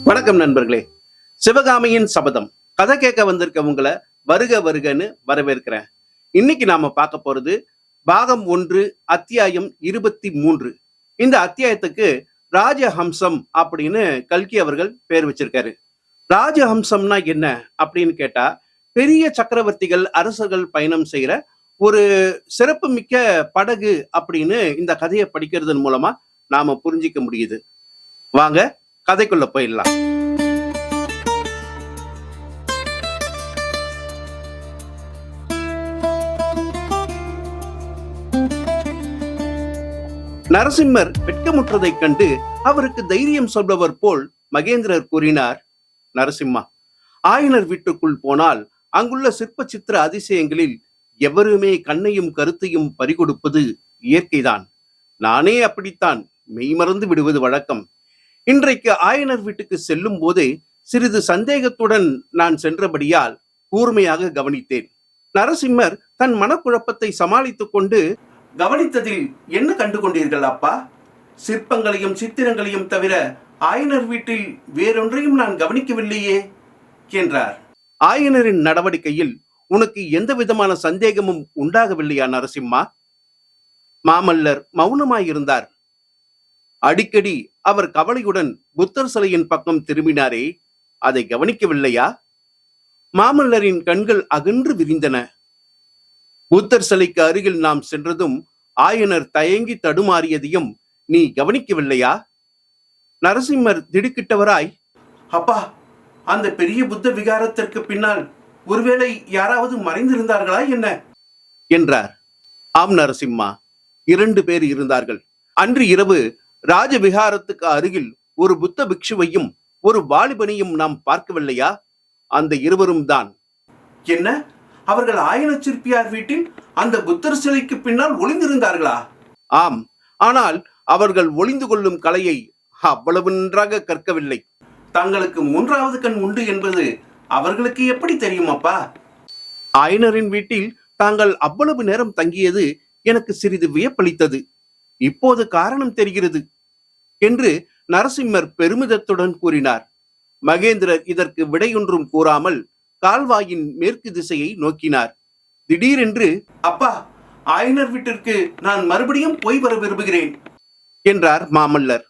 வணக்கம் நண்பர்களே. சிவகாமியின் சபதம் கதை கேட்க வந்திருக்க உங்களை வருக வருகன்னு வரவேற்கிறேன். இன்னைக்கு நாம பார்க்க போறது பாகம் 1 அத்தியாயம் 23. இந்த அத்தியாயத்துக்கு ராஜஹம்சம் அப்படின்னு கல்கி அவர்கள் பேர் வச்சிருக்காரு. ராஜஹம்சம்னா என்ன அப்படின்னு கேட்டா, பெரிய சக்கரவர்த்திகள் அரசர்கள் பயணம் செய்யற ஒரு சிறப்பு மிக்க படகு அப்படின்னு இந்த கதையை படிக்கிறதன் மூலமா நாம புரிஞ்சிக்க முடியுது. வாங்க கதைக்குள்ள போயிடலாம். நரசிம்மர் வெட்கமுற்றதைக் கண்டு அவருக்கு தைரியம் சொல்பவர் போல் மகேந்திரர் கூறினார், நரசிம்மா, ஆயனர் வீட்டுக்குள் போனால் அங்குள்ள சிற்ப சித்திர அதிசயங்களில் எவருமே கண்ணையும் கருத்தையும் பறிகொடுப்பது இயற்கைதான். நானே அப்படித்தான் மெய்மறந்து விடுவது வழக்கம். இன்றைக்கு ஆயனர் வீட்டுக்கு செல்லும் போதே சிறிது சந்தேகத்துடன் நான் சென்றபடியால் கூர்மையாக கவனித்தேன். நரசிம்மர் தன் மனக்குழப்பத்தை சமாளித்துக் கொண்டு, கவனித்ததில் என்ன கண்டு கொண்டீர்கள் அப்பா? சிற்பங்களையும் சித்திரங்களையும் தவிர ஆயனர் வீட்டில் வேறொன்றையும் நான் கவனிக்கவில்லையே என்றார். ஆயனரின் நடவடிக்கையில் உனக்கு எந்த விதமான சந்தேகமும் உண்டாகவில்லையா நரசிம்மா? மாமல்லர் மௌனமாயிருந்தார். அடிக்கடி அவர் கவலையுடன் புத்தர் சிலையின் பக்கம் திரும்பினாரே, அதை கவனிக்கவில்லையா? மாமல்லரின் கண்கள் அகன்று விரிந்தன. புத்தர் சிலைக்கு அருகில் நாம் சென்றதும் ஆயனர் தயங்கி தடுமாறியதையும் நீ கவனிக்கவில்லையா? நரசிம்மர் திடுக்கிட்டவராய், அப்பா, அந்த பெரிய புத்த விகாரத்திற்கு பின்னால் ஒருவேளை யாராவது மறைந்திருந்தார்களா என்ன என்றார். ஆம் நரசிம்மா, 2 பேர் இருந்தார்கள். அன்று இரவு ராஜவிகாரத்துக்கு அருகில் ஒரு புத்த பிக்ஷுவையும் ஒரு வாலிபனையும் நாம் பார்க்கவில்லையா? அந்த இருவரும் தான். என்ன, அவர்கள் ஆயன சிற்பியார் வீட்டில் அந்த புத்தர் சிலைக்கு பின்னால் ஒளிந்திருந்தார்களா? ஆம், ஆனால் அவர்கள் ஒளிந்து கொள்ளும் கலையை அவ்வளவு நன்றாக கற்கவில்லை. தங்களுக்கு 3வது கண் உண்டு என்பது அவர்களுக்கு எப்படி தெரியும் அப்பா? ஆயனரின் வீட்டில் தாங்கள் அவ்வளவு நேரம் தங்கியது எனக்கு சிறிது வியப்பளித்தது. இப்போது காரணம் தெரிகிறது என்று நரசிம்மர் பெருமிதத்துடன் கூறினார். மகேந்திரர் இதற்கு விடையொன்றும் கூறாமல் கால்வாயின் மேற்கு திசையை நோக்கினார். திடீரென்று, அப்பா, ஆயனர் வீட்டிற்கு நான் மறுபடியும் போய் வர விரும்புகிறேன் என்றார் மாமல்லர்.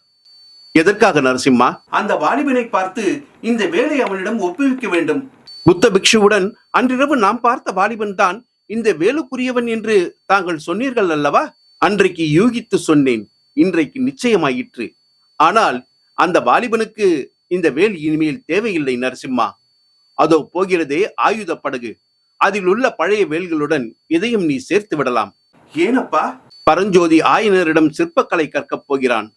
எதற்காக நரசிம்மா? அந்த வாலிபனை பார்த்து இந்த வேலை அவனிடம் ஒப்புவிக்க வேண்டும். புத்த பிக்ஷுவுடன் அன்றிரவு நாம் பார்த்த வாலிபன் தான் இந்த வேலுக்குரியவன் என்று தாங்கள் சொன்னீர்கள் அல்லவா? அன்றைக்கு யூகித்து சொன்னேன், இன்றைக்கு நிச்சயமாயிற்று. ஆனால் அந்த வாலிபனுக்கு இந்த வேல் இனிமேல் தேவையில்லை நரசிம்மா. அதோ போகிறதே ஆயுத படகு, அதில் உள்ள பழைய வேல்களுடன் இதையும் நீ சேர்த்து விடலாம். ஏனப்பா? பரஞ்சோதி ஆயனரிடம் சிற்பக்கலை கற்கப் போகிறான்.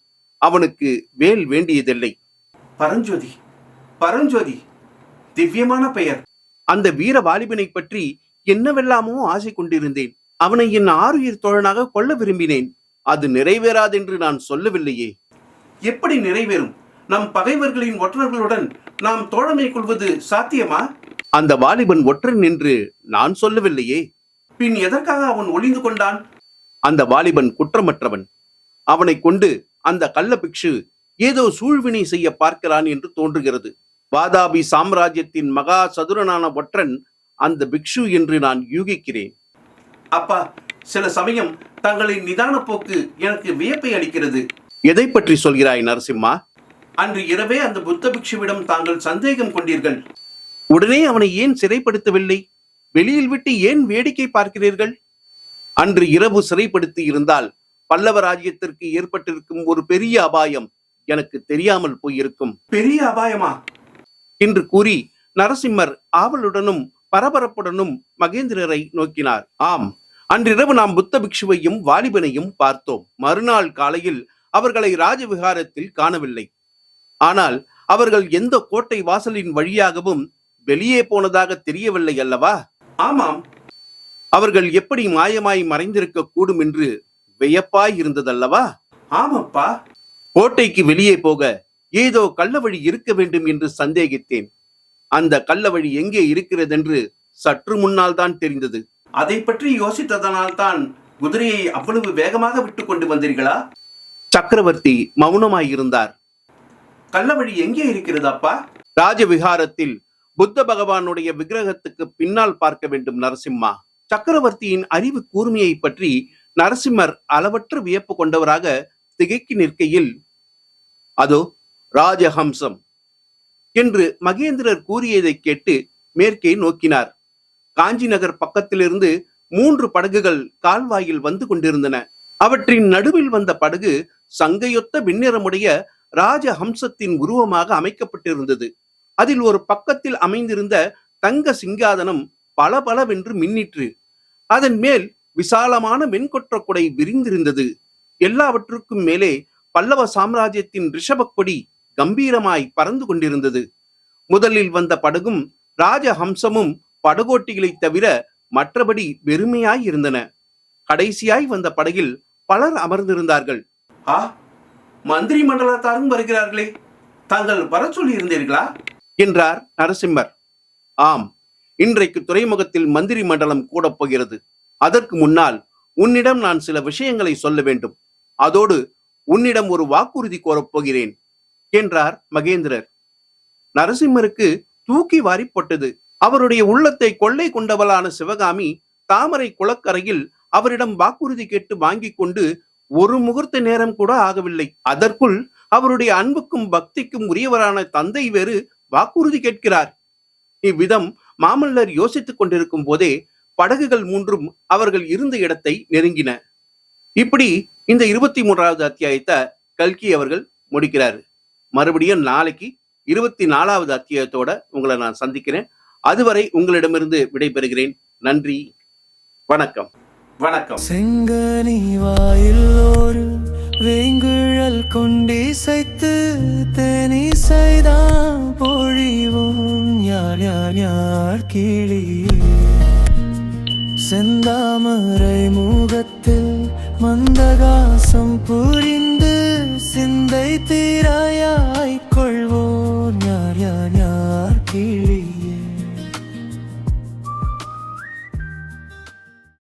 அவனுக்கு வேல் வேண்டியதில்லை. பரஞ்சோதி? பரஞ்சோதி திவ்யமான பெயர். அந்த வீர வாலிபனை பற்றி என்னவெல்லாமோ ஆசை கொண்டிருந்தேன். அவனை என் ஆருயிர் தோழனாக கொள்ள விரும்பினேன். அது நிறைவேறாதென்று நான் சொல்லவில்லையே. எப்படி நிறைவேறும்? நம் பகைவர்களின் ஒற்றர்களுடன் நாம் தோழமை கொள்வது சாத்தியமா? அந்த வாலிபன் ஒற்றன் என்று நான் சொல்லவில்லையே. பின் எதற்காக அவன் ஒளிந்து கொண்டான்? அந்த வாலிபன் குற்றமற்றவன். அவனை கொண்டு அந்த கள்ள பிக்ஷு ஏதோ சூழ்வினை செய்ய பார்க்கிறான் என்று தோன்றுகிறது. வாதாபி சாம்ராஜ்யத்தின் மகா சதுரனான ஒற்றன் அந்த பிக்ஷு என்று நான் யூகிக்கிறேன். அப்பா, சில சமயம் தங்களின் நிதான போக்கு எனக்கு வியப்பை அளிக்கிறது. எதை பற்றி சொல்கிறாய் நரசிம்மா? அன்று இரவே அந்த புத்த பிக்ஷுவிடம் தாங்கள் சந்தேகம் கொண்டீர்கள். உடனே அவனை ஏன் சிறைப்படுத்தவில்லை? வெளியில் விட்டு ஏன் வேடிக்கை பார்க்கிறீர்கள்? அன்று இரவு சிறைப்படுத்தி இருந்தால் பல்லவ ராஜ்யத்திற்கு ஏற்பட்டிருக்கும் ஒரு பெரிய அபாயம் எனக்கு தெரியாமல் போயிருக்கும். பெரிய அபாயமா என்று கூறி நரசிம்மர் ஆவலுடனும் பரபரப்புடனும் மகேந்திரரை நோக்கினார். ஆம், அன்றிரவு நாம் புத்த பிக்ஷுவையும் வாலிபனையும் பார்த்தோம். மறுநாள் காலையில் அவர்களை ராஜவிகாரத்தில் காணவில்லை. ஆனால் அவர்கள் எந்த கோட்டை வாசலின் வழியாகவும் வெளியே போனதாக தெரியவில்லை அல்லவா? ஆமாம். அவர்கள் எப்படி மாயமாய் மறைந்திருக்க கூடும் என்று வியப்பாய் இருந்ததல்லவா? ஆமப்பா. கோட்டைக்கு வெளியே போக ஏதோ கள்ள வழி இருக்க வேண்டும் என்று சந்தேகித்தேன். அந்த கள்ள வழி எங்கே இருக்கிறதென்று சற்று முன்னால் தான் தெரிந்தது. அதை பற்றி யோசித்ததனால் தான் குதிரையை அவ்வளவு வேகமாக விட்டு கொண்டு வந்தீர்களா? சக்கரவர்த்தி மௌனமாயிருந்தார். கள்ளவழி எங்கே இருக்கிறது அப்பா? ராஜவிகாரத்தில் புத்த பகவானுடைய விக்கிரகத்துக்கு பின்னால் பார்க்க வேண்டும் நரசிம்மா. சக்கரவர்த்தியின் அறிவு கூர்மையை பற்றி நரசிம்மர் அளவற்ற வியப்பு கொண்டவராக திகைக்கு நிற்கையில், அதோ ராஜஹம்சம் என்று மகேந்திரர் கூறியதை கேட்டு மேற்கே நோக்கினார். காஞ்சி நகர் பக்கத்திலிருந்து 3 படகுகள் கால்வாயில் வந்து கொண்டிருந்தன. அவற்றின் நடுவில் வந்த படகு சங்கையொத்த விண்ணிறமுடைய ராஜஹம்சத்தின் உருவமாக அமைக்கப்பட்டிருந்தது. அதில் ஒரு பக்கத்தில் அமைந்திருந்த தங்க சிங்காதனம் பளபளவென்று மின்னிற்று. அதன் மேல் விசாலமான வெண்கொற்ற குடை விரிந்திருந்தது. எல்லாவற்றுக்கும் மேலே பல்லவ சாம்ராஜ்யத்தின் ரிஷபக்கொடி கம்பீரமாய் பறந்து கொண்டிருந்தது. முதலில் வந்த படகும் ராஜஹம்சமும் படகோட்டிகளை தவிர மற்றபடி வெறுமையாய் இருந்தன. கடைசியாய் வந்த படகில் பலர் அமர்ந்திருந்தார்கள். ஆ, மந்திரி மண்டலத்தாரும் வருகிறார்களே, தாங்கள் வர சொல்லி இருந்தீர்களா என்றார் நரசிம்மர். ஆம், இன்றைக்கு துறைமுகத்தில் மந்திரி மண்டலம் கூடப் போகிறது. அதற்கு முன்னால் உன்னிடம் நான் சில விஷயங்களை சொல்ல வேண்டும். அதோடு உன்னிடம் ஒரு வாக்குறுதி கோரப் போகிறேன் என்றார் மகேந்திரர். நரசிம்மருக்கு தூக்கி வாரி போட்டது. அவருடைய உள்ளத்தை கொள்ளை கொண்டவளான சிவகாமி தாமரை குளக்கரையில் அவரிடம் வாக்குறுதி கேட்டு வாங்கி கொண்டு ஒரு முகூர்த்த நேரம் கூட ஆகவில்லை. அதற்குள் அவருடைய அன்புக்கும் பக்திக்கும் உரியவரான தந்தை வேறு வாக்குறுதி கேட்கிறார். இவ்விதம் மாமல்லர் யோசித்துக் கொண்டிருக்கும் போதே படகுகள் 3 அவர்கள் இருந்த இடத்தை நெருங்கின. இப்படி இந்த 23வது அத்தியாயத்தை கல்கி அவர்கள் முடிக்கிறார். மறுபடியும் நாளைக்கு 24வது அத்தியாயத்தோட உங்களை நான் சந்திக்கிறேன். அதுவரை உங்களிடமிருந்து விடைபெறுகிறேன். நன்றி, வணக்கம். வணக்கம். செங்கனி வாயில் ஒரு வேங்குழல் கொண்டிசைத்து தேனி செய்தான் பொழிவோம் யார் யார் யார் கிளியே. செந்தாமரை முகத்தில் மந்தகாசம் புரிந்து சிந்தை தீராயா